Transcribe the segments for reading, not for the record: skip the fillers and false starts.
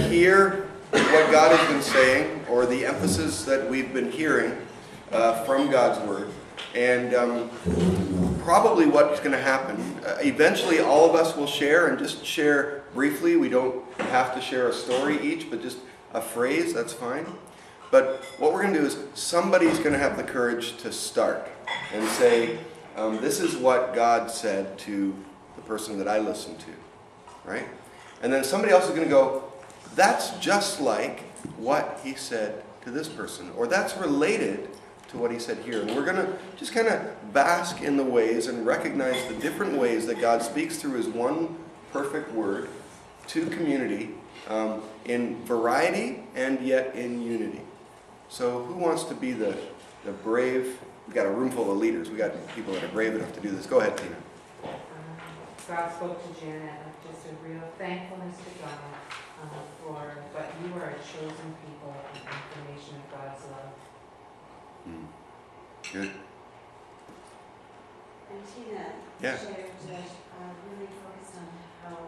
hear what God has been saying, or the emphasis that we've been hearing from God's Word. And probably what's going to happen, eventually all of us will share, and just share briefly. We don't have to share a story each, but just a phrase, that's fine. But what we're going to do is somebody's going to have the courage to start and say, this is what God said to the person that I listened to, right? And then somebody else is going to go, that's just like what he said to this person, or that's related to what he said here. And we're going to just kind of bask in the ways and recognize the different ways that God speaks through his one perfect word to community in variety and yet in unity. So who wants to be the brave? We've got a room full of leaders. We've got people that are brave enough to do this. Go ahead, Tina. God spoke to Janet, just a real thankfulness to God for what you are, a chosen people, and confirmation of God's love. Good. And Tina shared that really focused on how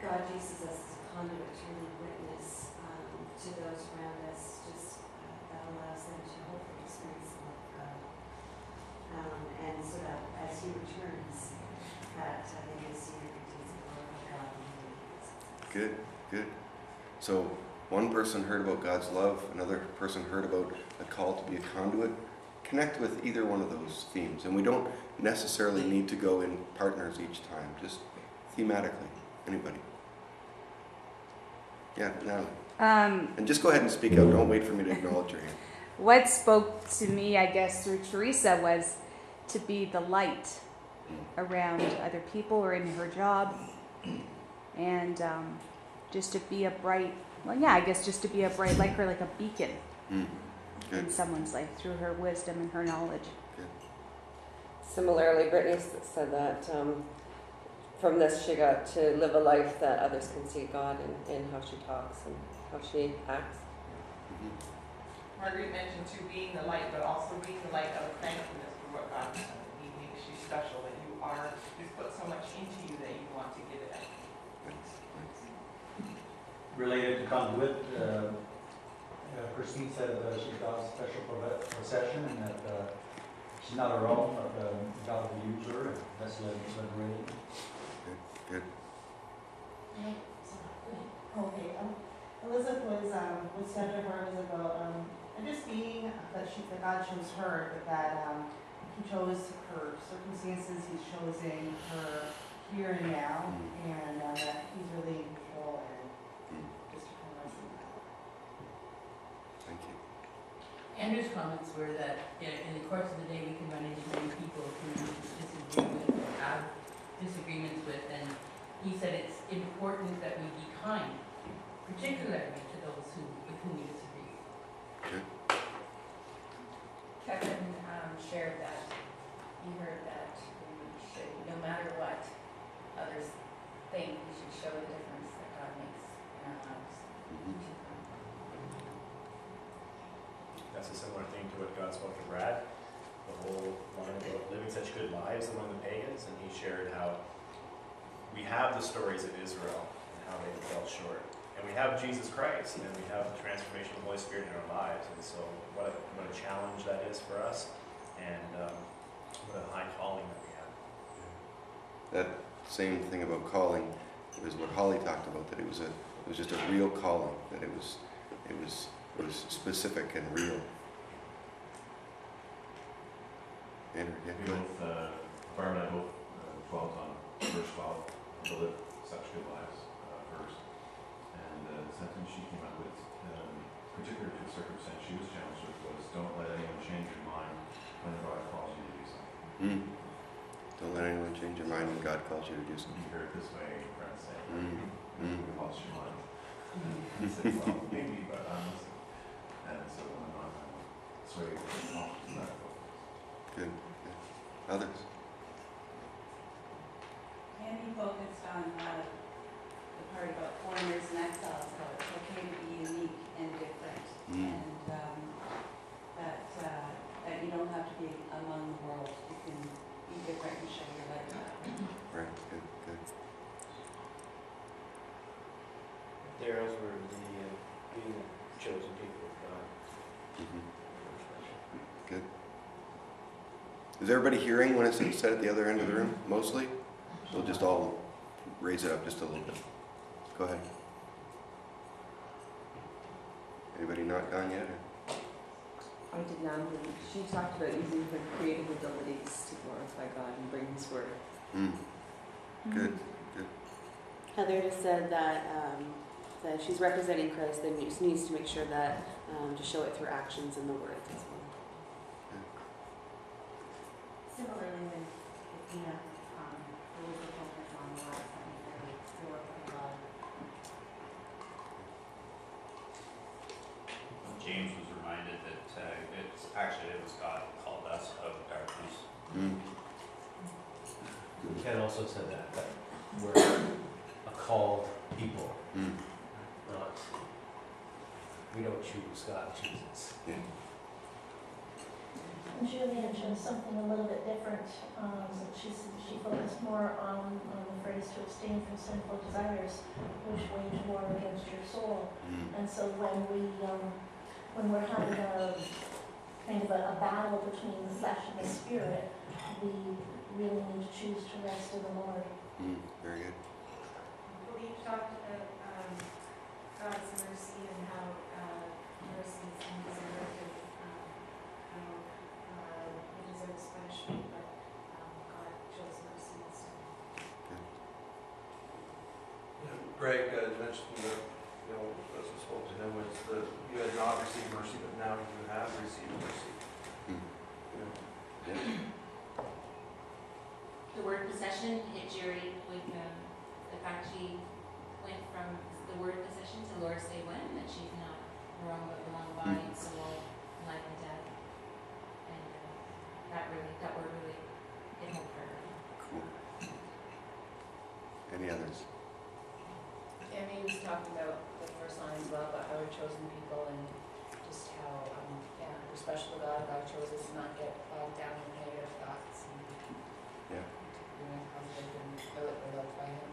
God uses us as a conduit to really witness to those around us. Just that allows them to hopefully experience the love of God. And so that as he returns, that they may see and taste the glory of God. Good, good. So one person heard about God's love, another person heard about a call to be a conduit. Connect with either one of those themes. And we don't necessarily need to go in partners each time, just thematically. Anybody? Yeah, Natalie. And just go ahead and speak out. Don't wait for me to acknowledge your hand. What spoke to me, I guess, through Teresa was to be the light around other people or in her job. And just to be a bright, just to be a bright light, or like a beacon in someone's life through her wisdom and her knowledge. Good. Similarly, Brittany said that from this she got to live a life that others can see God in how she talks and how she acts. Marguerite mentioned too, being the light, but also being the light of thankfulness for what God has done. He makes you special, that He's put so much into you that you want to give it out. Related to conduit, Christine said she's got a special procession and that she's not her own, but God will use her, and that's liberating. Good. Okay. Elizabeth was said to her was about just being that God chose her, but that He chose her circumstances, He's chosen her here and now, and that He's really in control, and just to kind of rest in that. Thank you. Andrew's comments were that in the course of the day we can run into many people who we disagree with or have disagreements with, and he said it's important that we be kind, particularly to those with whom we disagree. Good. Kevin shared that he heard that we should, no matter what others think, we should show the difference that God makes in our lives. That's a similar thing to what God spoke to Brad, the whole line about living such good lives among the pagans, and he shared how we have the stories of Israel and how they fell short. And we have Jesus Christ, and we have the transformation of the Holy Spirit in our lives. And so what a challenge that is for us, and what a high calling that we have. That same thing about calling was what Holly talked about, that it was just a real calling, that it was specific and real. Andrew, yeah, we both, Barbara and I both dwelt on verse 12, to live such good lives first. And the sentence she came up with, particular to a circumstance she was challenged with, was don't let anyone change your mind when God calls you to do something. Don't let anyone change your mind when God calls you to do something. You hear it this way, friends say, you lost your mind. And he said, well, maybe, but I'm listening. And so I'm not swayed off to that. Good. Others? Andy focused on the part about foreigners and exiles, how it's okay to be unique and different, and that you don't have to be among the world. You can be different and show your light. Right. Good. Yeah, Daryl's were being the chosen people of God. Mhm. Good. Is everybody hearing when it's said at the other end of the room, mostly? We'll just all raise it up just a little bit. Go ahead. Anybody not gone yet? I did not. She talked about using her creative abilities to glorify God and bring His word. Good, good. Heather just said that that she's representing Christ and just needs to make sure that to show it through actions and the words as well. Similarly, with Tina, there was a focus on the last time for work with God. James was reminded that it was God who called us out of darkness. Ken also said that we're a called people. Not, we don't choose, God chooses. Yeah. And Julie mentioned something a little bit different. She focused more on the phrase to abstain from sinful desires, which wage war against your soul. And so when we're having a kind of a battle between the flesh and the spirit, we really need to choose to rest in the Lord. Very good. We talked about God's mercy and how mercy is undeserved and how it deserves punishment, but God chose mercy instead. Greg mentioned that, as we spoke to him, was that you had not received mercy, but now you have received mercy. The word possession hit Jerry with the fact she went from the word possession to Lord say when, that she's not her own but belong body and soul, life and death. And that word really hit home for her. Cool. Any others? Amy was talking about the first line as well, about how we're chosen people and just how, we're special to God. God chose us to not get bogged down with negative thoughts and positive and feel like we're loved by Him.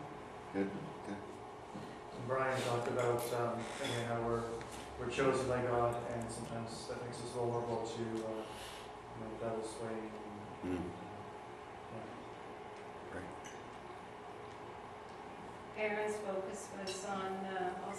Good, good. And Brian talked about again how we're chosen by God, and sometimes that makes us vulnerable to devil's sway. Aaron's focus was on all